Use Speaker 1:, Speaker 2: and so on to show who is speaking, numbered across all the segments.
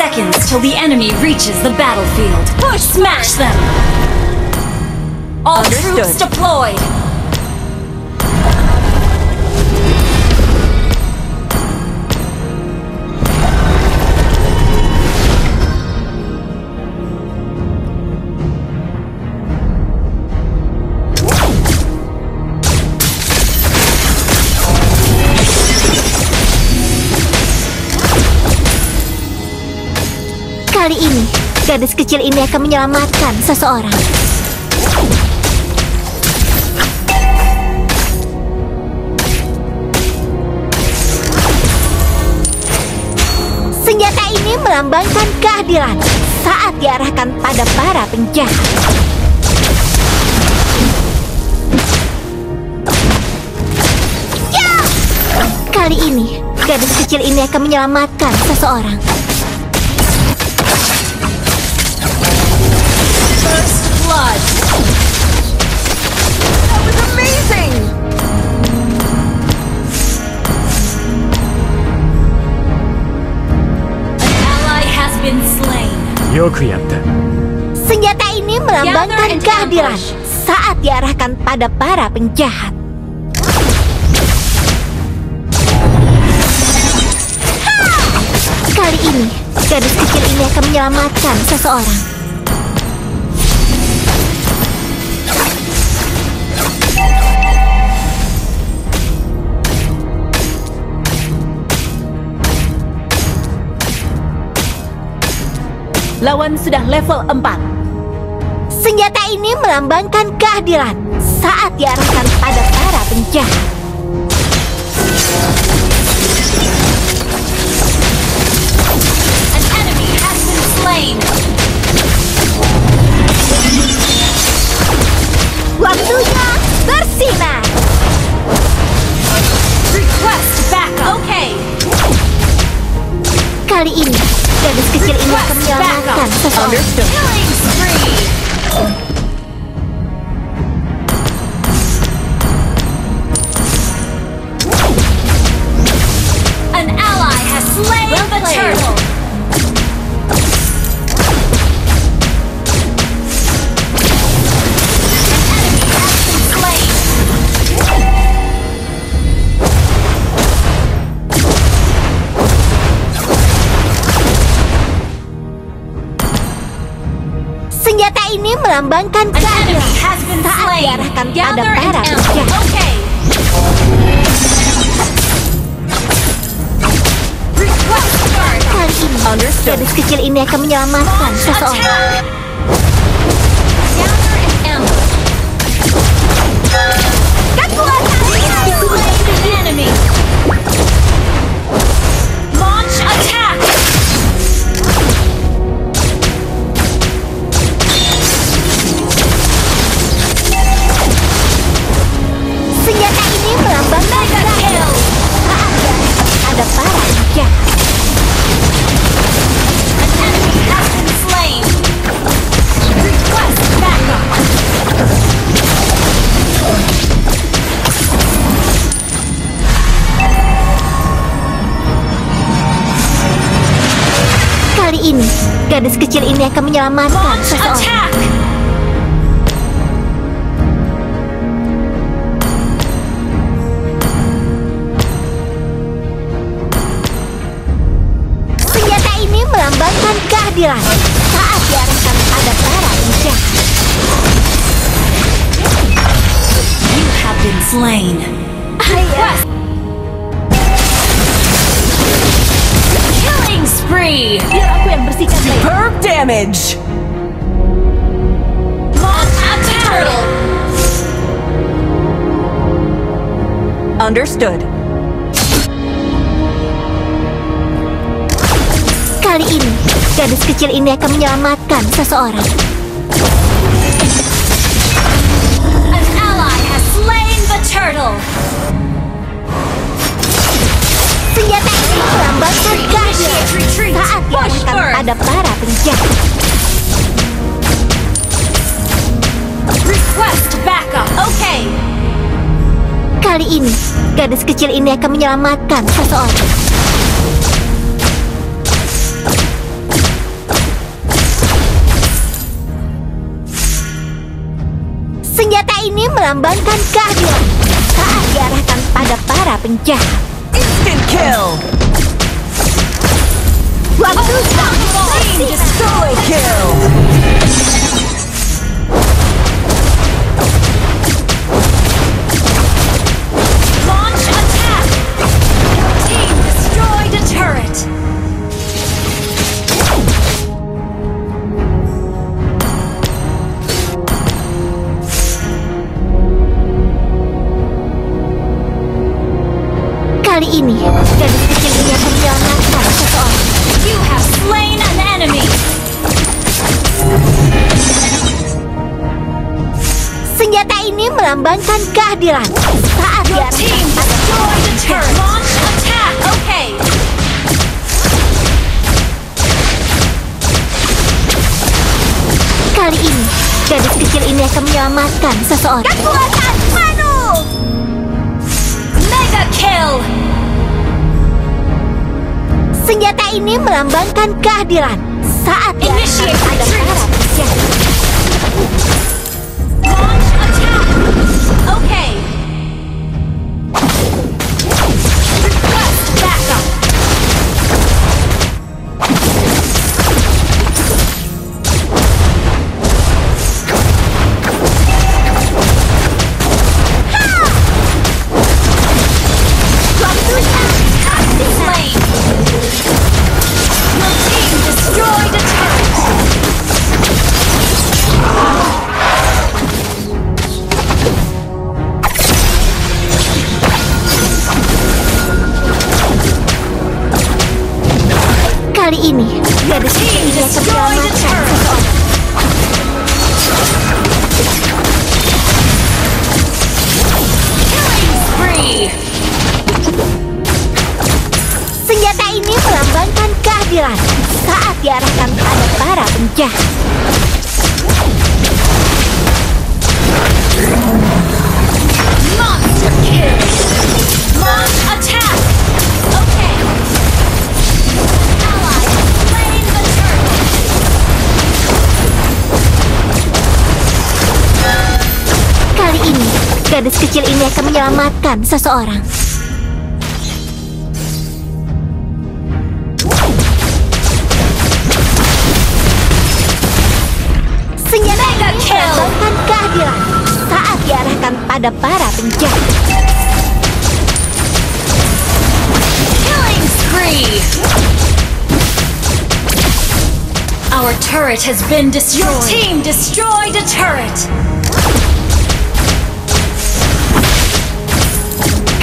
Speaker 1: seconds till the enemy reaches the battlefield. Push, smash them! All troops deployed!
Speaker 2: Kali ini, gadis kecil ini akan menyelamatkan seseorang. Senjata ini melambangkan keadilan saat diarahkan pada para penjahat. Ya! Kali ini, gadis kecil ini akan menyelamatkan seseorang.
Speaker 1: Blood.
Speaker 3: That was amazing!
Speaker 1: An ally has been slain.
Speaker 4: よくやった。
Speaker 2: Senjata ini melambangkan keadilan saat diarahkan pada para penjahat. Kali ini, gadis kecil ini akan menyelamatkan seseorang.
Speaker 3: Lawan sudah level 4.
Speaker 2: Senjata ini melambangkan keadilan saat diarahkan pada para penjahat.
Speaker 1: An enemy has been slain.
Speaker 2: Waktunya bersinar.
Speaker 1: Request backup. Okay.
Speaker 2: Kali ini, gadis kecil ini akan menyelamatkan seseorang.
Speaker 1: Killing spree. An ally has slain the turtle. An enemy has been slain.
Speaker 2: Senjata ini melambangkan
Speaker 1: An enemy
Speaker 2: keadilan
Speaker 1: has been
Speaker 2: saat
Speaker 1: slain.
Speaker 2: diarahkan pada
Speaker 1: Gather
Speaker 2: para
Speaker 1: an ammo.
Speaker 2: penjahat.
Speaker 1: Okay. Request guard.
Speaker 2: Kali ini, gadis kecil ini akan menyelamatkan seseorang.
Speaker 1: Attack. Gather an ambush. Slay the enemy. Launch attack.
Speaker 2: Senjata ini melambangkan keadilan saat diarahkan pada para penjahat.
Speaker 1: An enemy has been slain. Request backup.
Speaker 2: Kali ini, gadis kecil ini akan menyelamatkan
Speaker 1: Launch
Speaker 2: seseorang.
Speaker 1: attack.
Speaker 2: Senjata ini melambangkan keadilan saat diarahkan pada para penjahat.
Speaker 1: You have been slain. Request. Killing spree.
Speaker 3: Biar aku yang bersihkan mereka. Superb damage!
Speaker 1: Launch attack. Turtle.
Speaker 3: Understood.
Speaker 2: Kali ini, gadis kecil ini akan menyelamatkan seseorang.
Speaker 1: An ally has slain the turtle.
Speaker 2: Senjata ini melambangkan keadilan saat diarahkan pada para penjahat.
Speaker 1: Request backup. Okay.
Speaker 2: Kali ini, gadis kecil ini akan menyelamatkan seseorang. ini melambangkan keadilan saat diarahkan pada para penjahat.
Speaker 3: Instant kill!
Speaker 2: Waktu
Speaker 1: Team destroy
Speaker 3: Kill!
Speaker 1: Launch attack! Team destroyed a turret!
Speaker 2: Kali ini, gadis kecil ini akan menyelamatkan seseorang.
Speaker 1: You have slain an enemy!
Speaker 2: Senjata ini melambangkan keadilan saat
Speaker 1: Your
Speaker 2: diarahkan
Speaker 1: team
Speaker 2: pada
Speaker 1: destroyed a turret! Launch attack! Okay!
Speaker 2: Kali ini, gadis kecil ini akan menyelamatkan seseorang. Kekuatan penuh!
Speaker 1: Mega kill!
Speaker 2: Senjata ini melambangkan keadilan saat diarahkan
Speaker 1: Initiate
Speaker 2: pada
Speaker 1: retreat.
Speaker 2: para penjahat.
Speaker 1: Launch attack! Okay! Request backup! Slain! Your team destroyed a turret!
Speaker 2: Kali ini, gadis kecil ini akan menyelamatkan seseorang.
Speaker 1: Killing spree!
Speaker 2: Senjata ini melambangkan keadilan saat diarahkan pada para penjahat.
Speaker 1: Monster kill! Launch attack! Okay! Ally slain the turtle!
Speaker 2: Kali ini, gadis kecil ini akan menyelamatkan seseorang. Senjata
Speaker 1: Mega
Speaker 2: ini
Speaker 1: kill.
Speaker 2: melambangkan keadilan saat diarahkan pada para penjahat.
Speaker 1: Killing spree! Our turret has been destroyed. Your team destroyed a turret!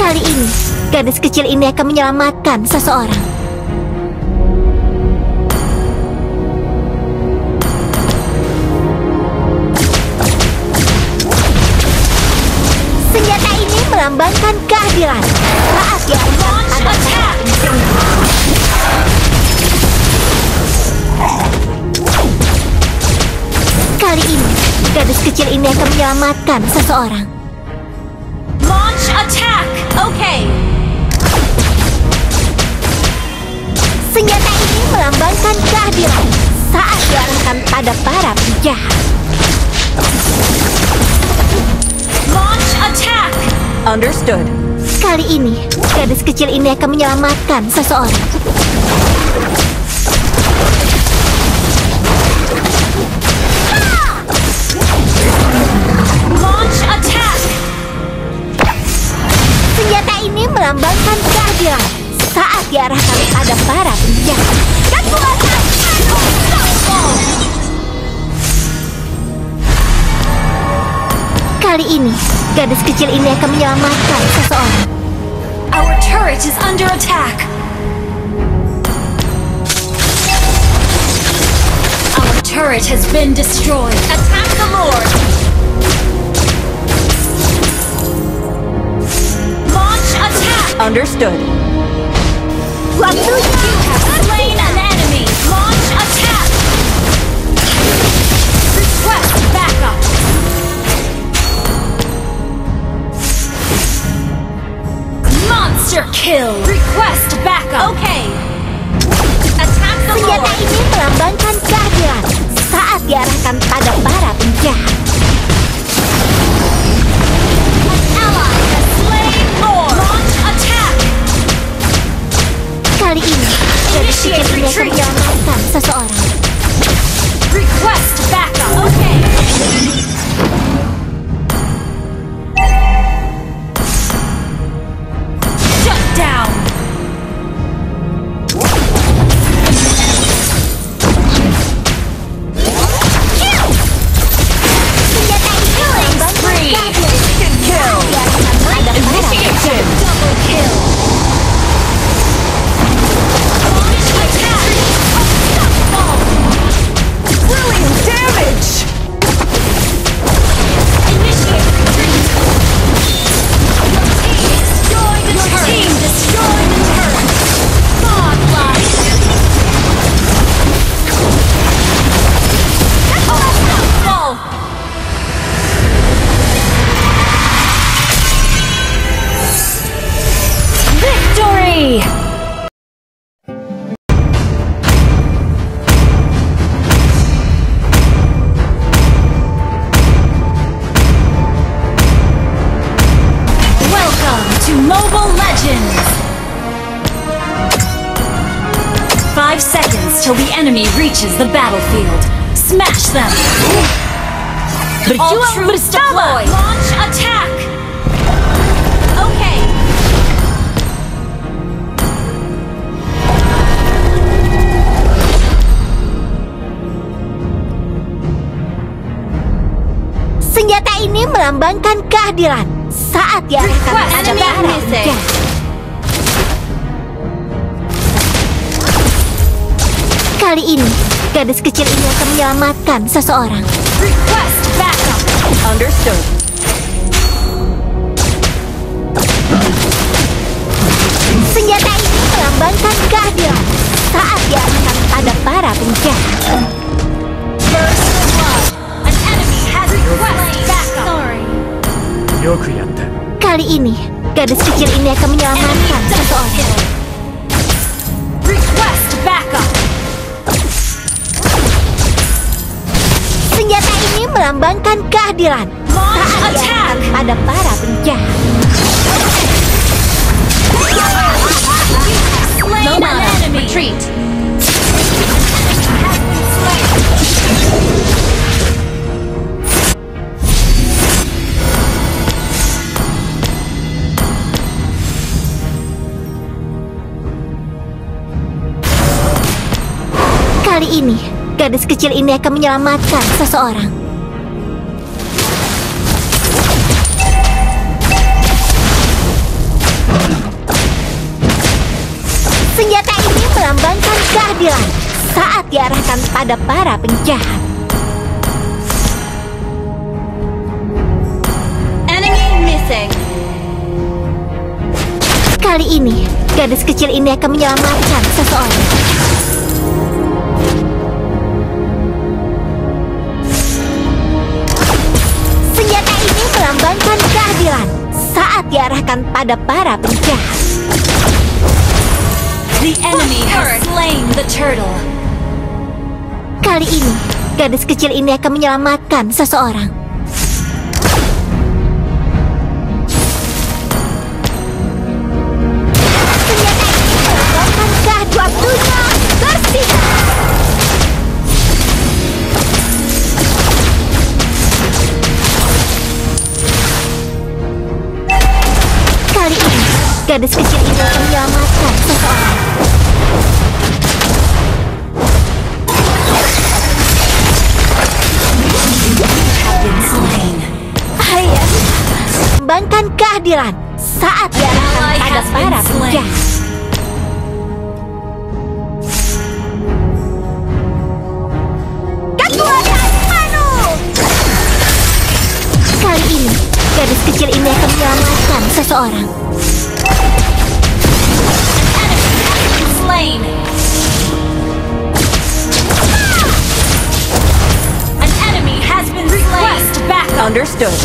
Speaker 2: Kali ini, gadis kecil ini akan menyelamatkan seseorang. Senjata ini melambangkan keadilan saat diarahkan
Speaker 1: Launch
Speaker 2: pada
Speaker 1: attack!
Speaker 2: Kali ini, gadis kecil ini akan menyelamatkan seseorang.
Speaker 1: Launch attack! Okay!
Speaker 2: Senjata ini melambangkan keadilan saat diarahkan pada para penjahat.
Speaker 1: Launch attack!
Speaker 3: Understood.
Speaker 2: Kali ini, gadis kecil ini akan menyelamatkan seseorang.
Speaker 1: Launch attack!
Speaker 2: Senjata ini melambangkan keadilan saat diarahkan pada para penjahat. Kekuatan penuh! Kali ini, gadis kecil ini akan menyelamatkan seseorang.
Speaker 1: Our turret is under attack! Our turret has been destroyed. Attack the Lord! Launch attack!
Speaker 3: Understood.
Speaker 2: Waktunya
Speaker 1: You have slain an enemy! Launch attack! Request backup! Monster kill! Request backup! Okay! Attack the
Speaker 2: senjata
Speaker 1: Lord!
Speaker 2: ini melambangkan keadilan saat diarahkan pada para penjahat. akan menyelamatkan seseorang.
Speaker 1: Request backup. Okay. Shut down.
Speaker 2: Senjata ini melambangkan
Speaker 1: Spree.
Speaker 2: keadilan.
Speaker 3: Instant kill.
Speaker 2: Ada para
Speaker 3: Initiation.
Speaker 1: Double kill. Attack. Unstoppable.
Speaker 3: Brilliant damage.
Speaker 1: Initiate retreat. Your team destroyed the turret. Godlike. Unstoppable. Victory! Welcome to Mobile Legends! 5 seconds till the enemy reaches the battlefield. Smash them! All
Speaker 3: Berjuang
Speaker 1: troops
Speaker 3: bersama.
Speaker 1: deploy! Launch attack! Okay.
Speaker 2: Senjata ini melambangkan keadilan saat diarahkan
Speaker 1: Request
Speaker 2: pada
Speaker 1: enemy
Speaker 2: para
Speaker 1: missing.
Speaker 2: penjahat. Kali ini, gadis kecil ini akan menyelamatkan seseorang.
Speaker 1: Request backup!
Speaker 3: Understood.
Speaker 2: Senjata ini melambangkan keadilan saat diarahkan pada para penjahat.
Speaker 1: First blood! An enemy has request backup! Sorry.
Speaker 4: よくやった。
Speaker 2: Kali ini, gadis kecil ini akan menyelamatkan seseorang.
Speaker 1: Request backup!
Speaker 2: Senjata ini melambangkan keadilan
Speaker 1: Launch
Speaker 2: saat diarahkan
Speaker 1: attack!
Speaker 2: pada para penjahat.
Speaker 1: Slain an enemy! Retreat!
Speaker 2: Kali ini, gadis kecil ini akan menyelamatkan seseorang. Senjata ini melambangkan keadilan saat diarahkan pada para penjahat.
Speaker 1: Enemy missing!
Speaker 2: Kali ini, gadis kecil ini akan menyelamatkan seseorang. Senjata ini melambangkan keadilan saat diarahkan pada para penjahat.
Speaker 1: The enemy has slain the turtle!
Speaker 2: Kali ini, gadis kecil ini akan menyelamatkan seseorang. Senjata ini melambangkan waktunya bersinar. Kali ini, gadis kecil ini akan menyelamatkan seseorang. Kembangkan keadilan saat diarahkan
Speaker 1: Ally
Speaker 2: pada
Speaker 1: has been
Speaker 2: para
Speaker 1: slain.
Speaker 2: penjahat. Kekuatan penuh. Kali ini, gadis kecil ini akan menyelamatkan seseorang.
Speaker 1: Slain! An enemy has been slain! Request backup!
Speaker 3: Understood.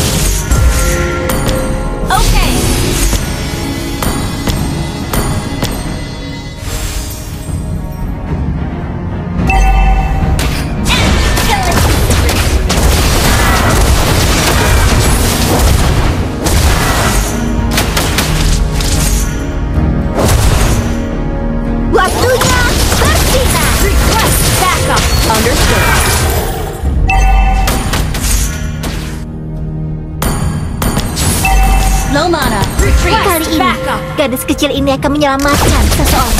Speaker 1: Okay!
Speaker 2: Waktunya bersinar. kecil ini akan menyelamatkan seseorang.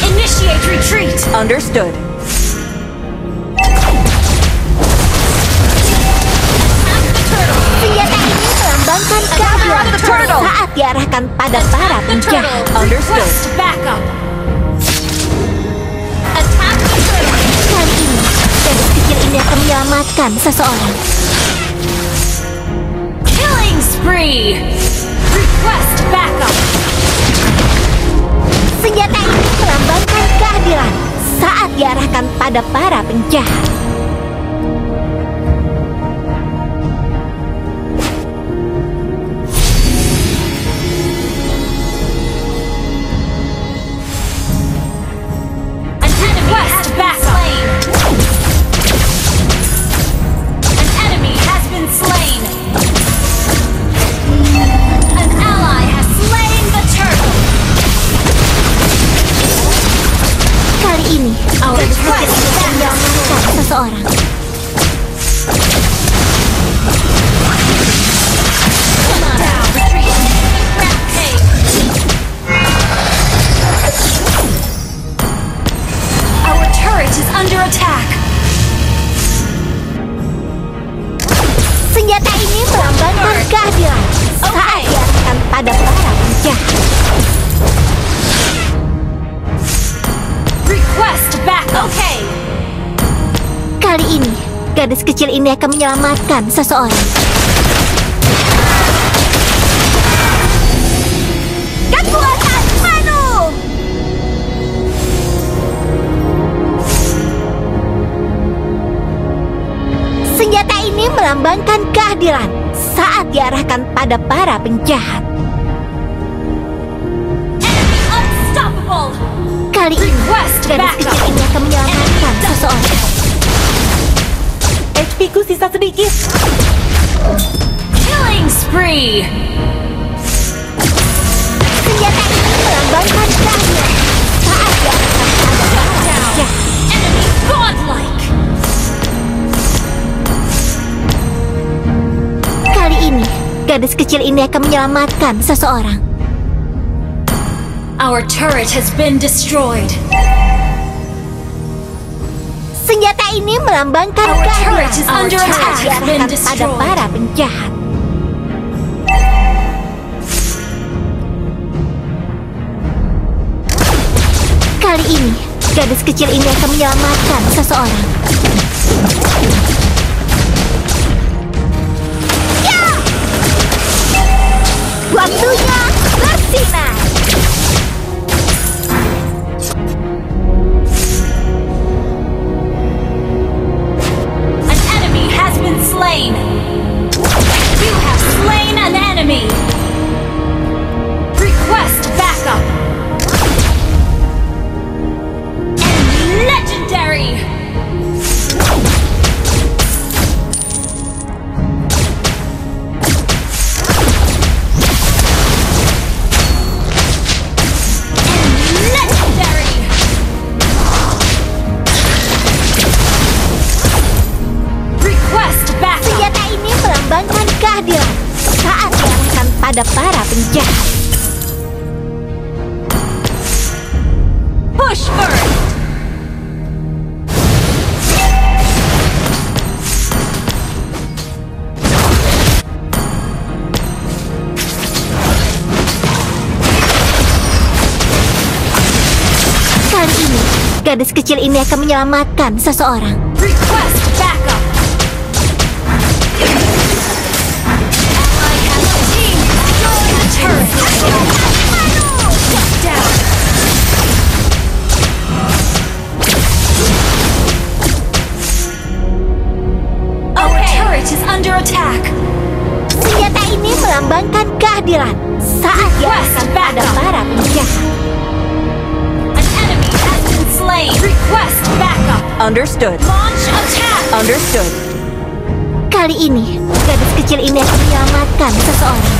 Speaker 1: Initiate retreat.
Speaker 3: Understood.
Speaker 2: Senjata ini melambangkan keadilan saat diarahkan pada para penjahat.
Speaker 3: Understood.
Speaker 1: Request backup. Attack the turtle.
Speaker 2: Kali ini, gadis kecil ini akan menyelamatkan seseorang.
Speaker 1: Killing spree. Request backup.
Speaker 2: Senjata ini melambangkan keadilan saat diarahkan pada para penjahat.
Speaker 1: An enemy has been slain. An enemy has been slain. An ally has slain the turtle.
Speaker 2: Kali ini,
Speaker 1: Our
Speaker 2: gadis kecil
Speaker 1: request
Speaker 2: ini akan menyelamatkan seseorang.
Speaker 1: down. Retreat. Rampage. Our turret is under attack.
Speaker 2: Senjata ini melambangkan keadilan saat diarahkan pada para penjahat.
Speaker 1: Request back. Okay.
Speaker 2: Kali ini, gadis kecil ini akan menyelamatkan seseorang. Kekuatan penuh! Senjata ini melambangkan keadilan saat diarahkan pada para penjahat.
Speaker 1: Enemy unstoppable.
Speaker 2: Kali ini, gadis kecil ini akan menyelamatkan seseorang.
Speaker 3: HP ku sisa sedikit.
Speaker 1: Killing spree.
Speaker 2: Senjata ini melambangkan keadilan saat diarahkan pada para penjahat.
Speaker 1: Enemy godlike.
Speaker 2: Kali ini, gadis kecil ini akan menyelamatkan seseorang.
Speaker 1: Our turret has been destroyed.
Speaker 2: Senjata ini melambangkan
Speaker 1: Our
Speaker 2: keadilan
Speaker 1: turret is under
Speaker 2: saat
Speaker 1: attack.
Speaker 2: diarahkan
Speaker 1: Been
Speaker 2: pada
Speaker 1: destroyed.
Speaker 2: para penjahat. Kali ini, gadis kecil ini akan menyelamatkan seseorang. Ya! Waktunya bersinar.
Speaker 1: An enemy has been slain. You have slain an enemy. Request backup. Enemy legendary. Enemy legendary. Request backup.
Speaker 2: Senjata ini melambangkan keadilan saat diarahkan pada para penjahat.
Speaker 1: Push first.
Speaker 2: Kali ini, gadis kecil ini akan menyelamatkan seseorang.
Speaker 1: Request backup. Ally has a team. Destroy the turret. Shut down. Our turret is under attack.
Speaker 2: Senjata ini melambangkan keadilan saat diarahkan pada para penjahat.
Speaker 1: An enemy has been slain. Request backup.
Speaker 3: Understood.
Speaker 1: Launch attack.
Speaker 3: Understood.
Speaker 2: Kali ini, gadis kecil ini akan menyelamatkan seseorang.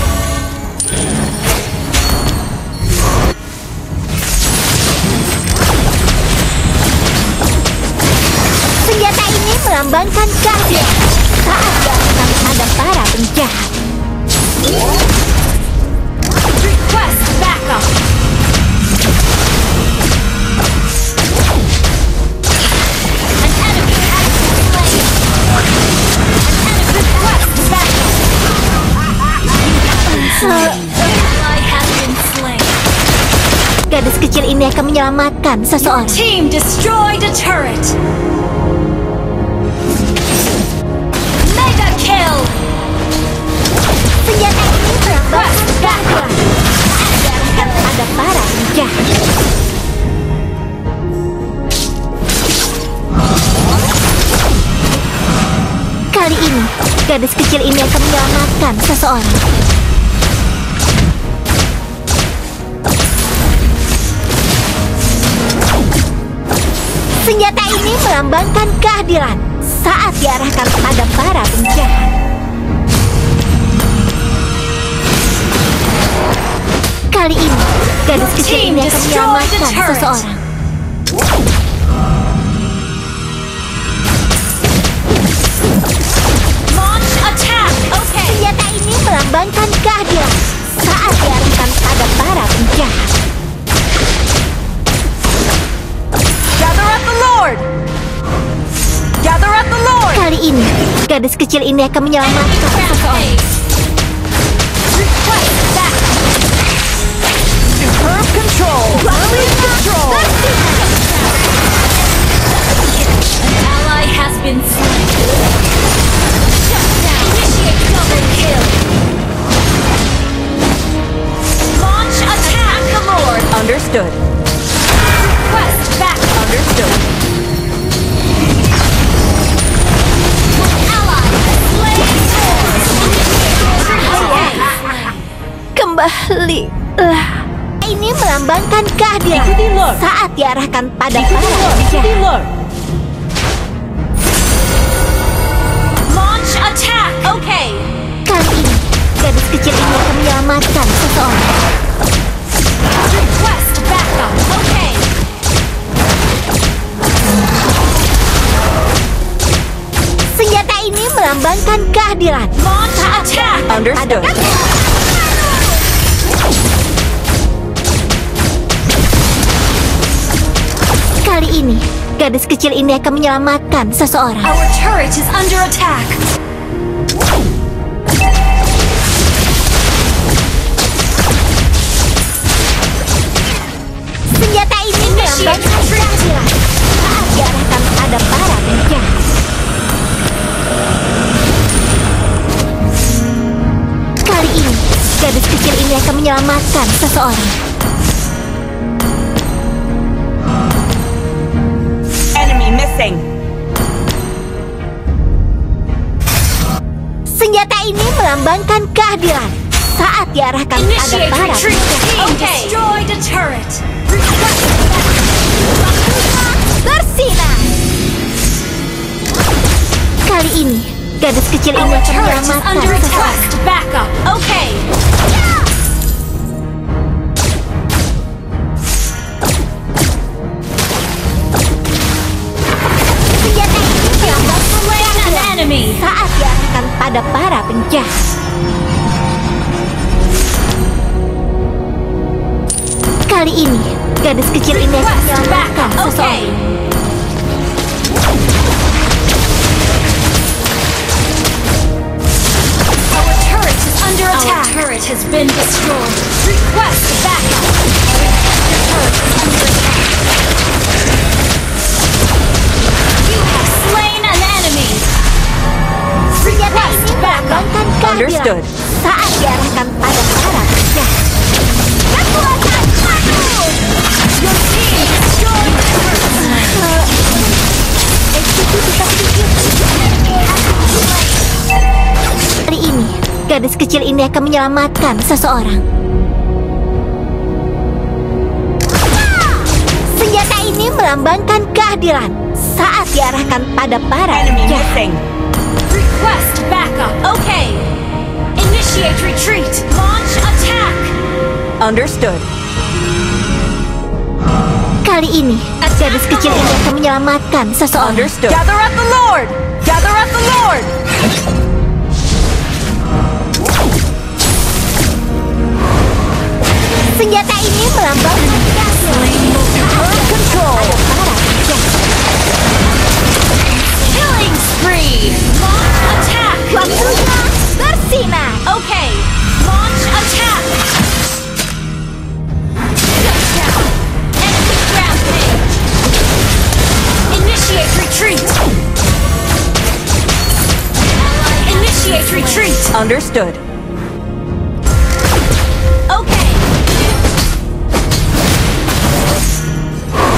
Speaker 2: Senjata ini melambangkan keadilan saat diarahkan pada para penjahat. gadis kecil ini akan menyelamatkan
Speaker 1: Your
Speaker 2: seseorang.
Speaker 1: team destroyed a turret. Mega kill.
Speaker 2: Senjata ini melambangkan kehadiran saat diarahkan pada para penjahat. Kali ini, gadis kecil ini akan menyelamatkan seseorang. Senjata ini melambangkan keadilan saat diarahkan pada para penjahat. Kali ini, gadis kecil ini akan menyelamatkan seseorang.
Speaker 1: Launch attack. Okay.
Speaker 2: Senjata ini melambangkan keadilan saat diarahkan pada para penjahat.
Speaker 3: Gather at the Lord! Gather at the Lord!
Speaker 2: Kali ini, gadis kecil ini akan menyelamatkan seseorang.
Speaker 1: Request back.
Speaker 3: Superb control! Complete control!
Speaker 1: An ally has been slain. Shut down. Initiate double kill. Launch attack. The Lord.
Speaker 3: Understood.
Speaker 1: Request back.
Speaker 3: Understood.
Speaker 1: Ally slain.
Speaker 2: Kembalilah. Ini melambangkan keadilan
Speaker 3: Ikuti Lord.
Speaker 2: saat diarahkan pada
Speaker 3: Ikuti
Speaker 2: para
Speaker 3: Lord! Ikuti
Speaker 2: penjahat.
Speaker 3: Lord!
Speaker 1: Launch attack. Okay.
Speaker 2: Kali ini, gadis kecil ini akan menyelamatkan seseorang.
Speaker 1: Request backup. Okay.
Speaker 2: Senjata ini melambangkan keadilan
Speaker 1: Launch
Speaker 2: saat
Speaker 1: attack.
Speaker 3: Understood.
Speaker 2: Kali ini, gadis kecil ini akan menyelamatkan seseorang.
Speaker 1: Our turret is under attack.
Speaker 2: Senjata ini melambangkan keadilan saat diarahkan pada para penjahat. Kali ini, gadis kecil ini akan menyelamatkan seseorang.
Speaker 3: Enemy missing.
Speaker 2: Senjata ini melambangkan keadilan saat diarahkan pada
Speaker 1: Initiate
Speaker 2: para
Speaker 1: retreat.
Speaker 2: penjahat.
Speaker 1: Team destroyed a turret.
Speaker 2: Bersinar! Kali ini, gadis kecil ini
Speaker 1: Our
Speaker 2: akan
Speaker 1: turret is
Speaker 2: menyelamatkan
Speaker 1: under
Speaker 2: seseorang.
Speaker 1: attack. Backup. Okay.
Speaker 2: Senjata ini melambangkan
Speaker 1: Slain an
Speaker 2: keadilan
Speaker 1: enemy.
Speaker 2: saat diarahkan pada para penjahat. Kali ini, gadis kecil ini akan
Speaker 1: Request
Speaker 2: menyelamatkan
Speaker 1: backup. Okay.
Speaker 2: seseorang.
Speaker 1: Our turret is under attack. Our turret has been destroyed. Request backup. Your turret is under attack. You have slain an enemy.
Speaker 2: Senjata ini melambangkan keadilan
Speaker 3: Understood.
Speaker 2: saat diarahkan pada para penjahat. Kekuatan penuh!
Speaker 1: Your team destroyed the turret.
Speaker 2: Eksekusi sedikit. Hari ini, gadis kecil ini akan menyelamatkan seseorang. Senjata ini melambangkan keadilan saat diarahkan pada para
Speaker 3: Enemy
Speaker 2: penjahat.
Speaker 3: missing.
Speaker 1: Request backup. Okay. Initiate retreat. Launch attack.
Speaker 3: Understood.
Speaker 2: Kali ini, gadis kecil ini akan menyelamatkan seseorang.
Speaker 3: Understood. Gather at the Lord! Gather at the Lord!
Speaker 2: Senjata ini melambangkan keadilan
Speaker 3: Superb control!
Speaker 2: para penjahat.
Speaker 1: Killing spree. Launch attack.
Speaker 2: Waktunya bersinar.
Speaker 1: Okay. Launch attack. Shut down. retreat! Initiate retreat!
Speaker 3: Understood.
Speaker 1: Okay!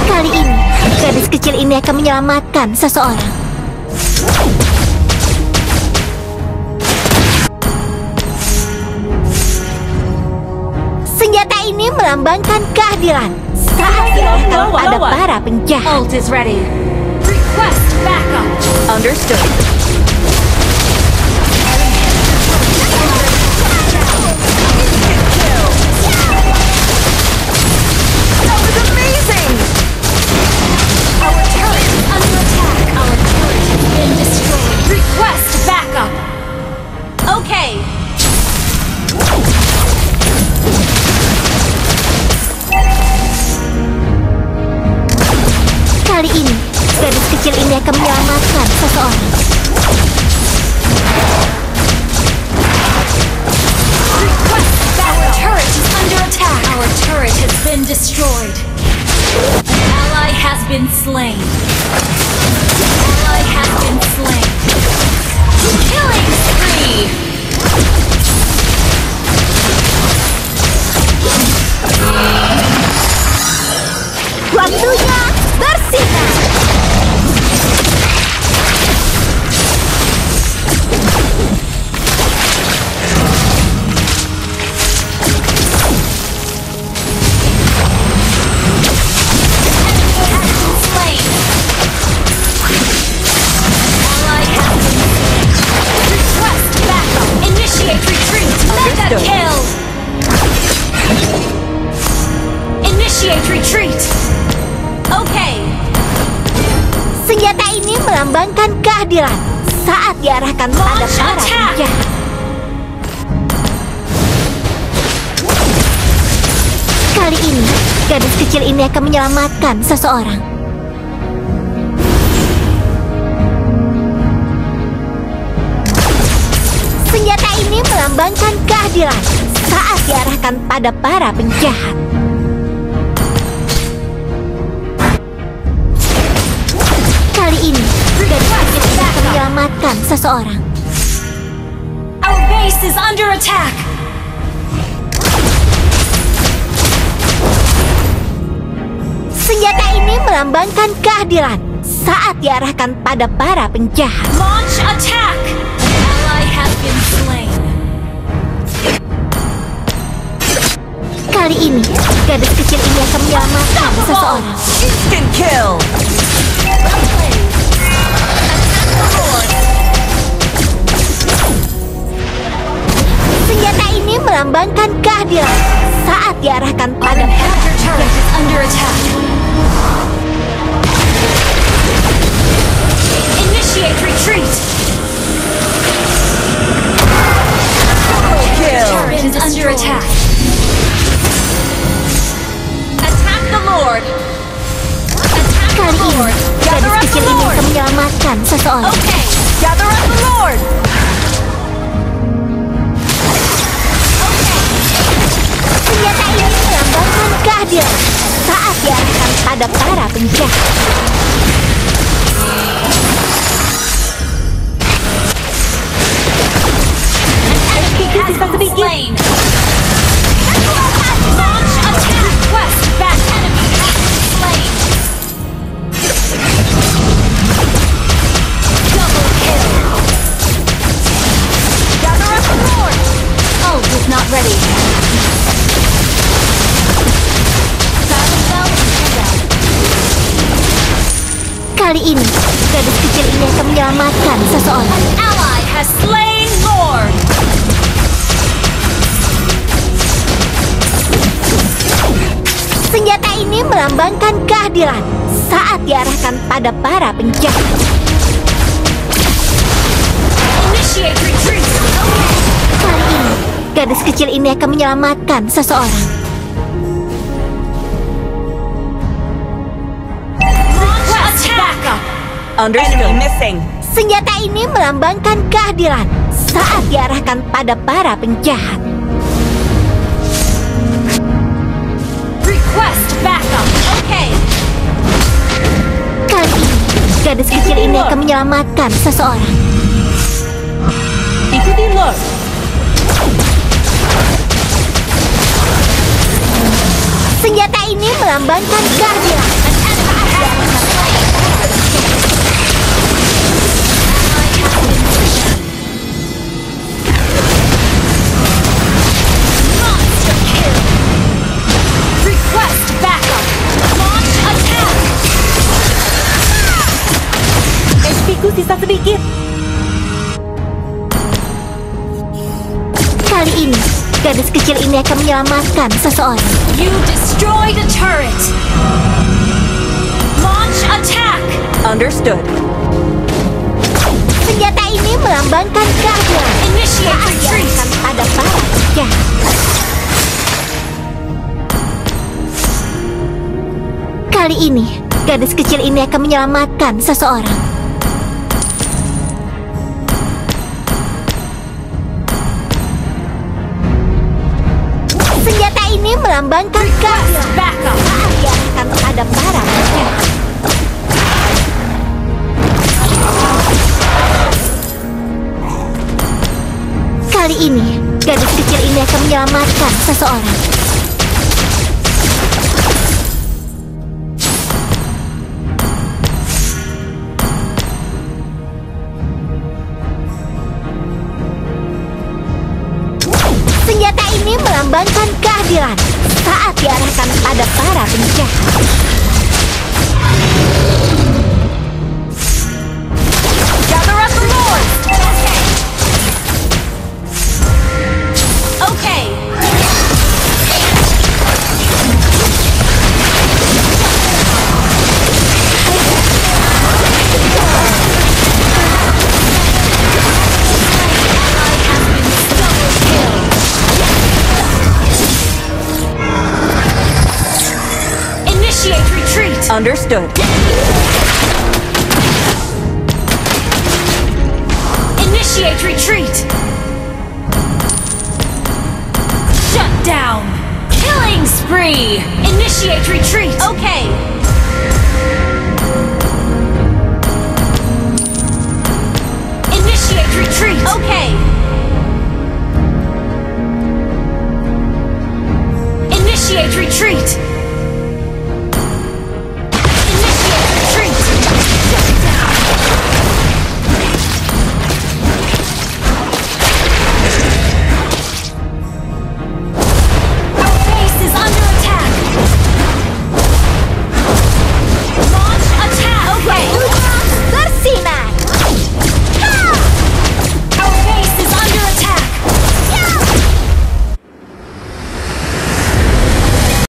Speaker 2: Kali ini, gadis kecil ini akan menyelamatkan seseorang. Senjata ini melambangkan keadilan saat diarahkan pada para penjahat.
Speaker 1: Ult is ready. Request backup!
Speaker 3: Understood. That was amazing!
Speaker 1: Our turret is under attack! Our turret has been destroyed! Request backup! Okay!
Speaker 2: Kali ini, gadis kecil ini akan menyelamatkan seseorang.
Speaker 1: Request backup! Our turret is under attack! Our turret has been destroyed! An ally has been slain! An ally has been slain! Killing spree!
Speaker 2: Waktunya bersinar!
Speaker 1: Slain! Ally has been slain! Request backup! Initiate retreat! Mega
Speaker 3: Understood.
Speaker 1: kill! Initiate retreat! Okay!
Speaker 2: Senjata ini melambangkan keadilan saat diarahkan pada
Speaker 1: Launch
Speaker 2: para
Speaker 1: attack!
Speaker 2: penjahat. Kali ini, gadis kecil ini akan menyelamatkan seseorang. Senjata ini melambangkan keadilan saat diarahkan pada para penjahat. Kali ini, gadis kecil ini akan menyelamatkan seseorang.
Speaker 1: Our base is under attack!
Speaker 2: Senjata ini melambangkan keadilan saat diarahkan pada para penjahat.
Speaker 1: Launch attack! An ally has been slain!
Speaker 2: Kali ini, gadis kecil ini akan menyelamatkan seseorang.
Speaker 3: Instant kill!
Speaker 2: Senjata ini melambangkan keadilan saat diarahkan
Speaker 1: Our
Speaker 2: pada para
Speaker 1: inhibitor turret is under attack! Initiate retreat!
Speaker 3: Kill!
Speaker 1: Turret is under attack!
Speaker 3: Attack the Lord! Attack the
Speaker 2: Kali ini,
Speaker 3: Lord!
Speaker 2: gadis
Speaker 3: Gather up
Speaker 2: kecil
Speaker 3: the
Speaker 2: ini
Speaker 3: Lord!
Speaker 2: akan menyelamatkan seseorang.
Speaker 3: Okay! Gather up the Lord!
Speaker 2: Senjata ini melambangkan keadilan saat diarahkan pada para penjahat.
Speaker 1: Has been slain! Launch attack! Request back! Enemy has been slain! Double kill!
Speaker 3: Gather up the Lord!
Speaker 1: Ult is not ready. Battle bell is ready.
Speaker 2: Kali ini, gadis kecil ini akan menyelamatkan seseorang.
Speaker 1: Ally has slain Lord!
Speaker 2: Senjata ini melambangkan keadilan saat diarahkan pada para penjahat.
Speaker 1: Initiate retreat!
Speaker 2: Kali ini, gadis kecil ini akan menyelamatkan seseorang.
Speaker 1: Request backup!
Speaker 3: Understood. Enemy missing.
Speaker 2: Senjata ini melambangkan keadilan saat diarahkan pada para penjahat.
Speaker 1: Request backup! Okay!
Speaker 2: Kali ini, gadis kecil ini akan menyelamatkan seseorang.
Speaker 3: Ikuti Lord.
Speaker 2: Senjata ini melambangkan keadilan.
Speaker 1: Monster kill. Request backup. Launch attack.
Speaker 3: HP-ku sisa sedikit.
Speaker 2: Kali ini, gadis kecil ini akan menyelamatkan seseorang.
Speaker 1: You destroyed a turret. Launch attack.
Speaker 3: Understood.
Speaker 2: Senjata ini melambangkan keadilan.
Speaker 1: Initiate retreat.
Speaker 2: Ada para penjahat. Kali ini, gadis kecil ini akan menyelamatkan seseorang. Senjata ini melambangkan keadilan.
Speaker 1: Backup.
Speaker 2: Akan ada para penjahat. Kali ini, gadis kecil ini akan menyelamatkan seseorang. Senjata ini melambangkan keadilan saat diarahkan pada para penjahat.
Speaker 3: Gather up the Lord.
Speaker 1: Okay. Initiate retreat.
Speaker 3: Understood.
Speaker 1: Initiate retreat. Shut down. Killing spree. Initiate retreat. Okay.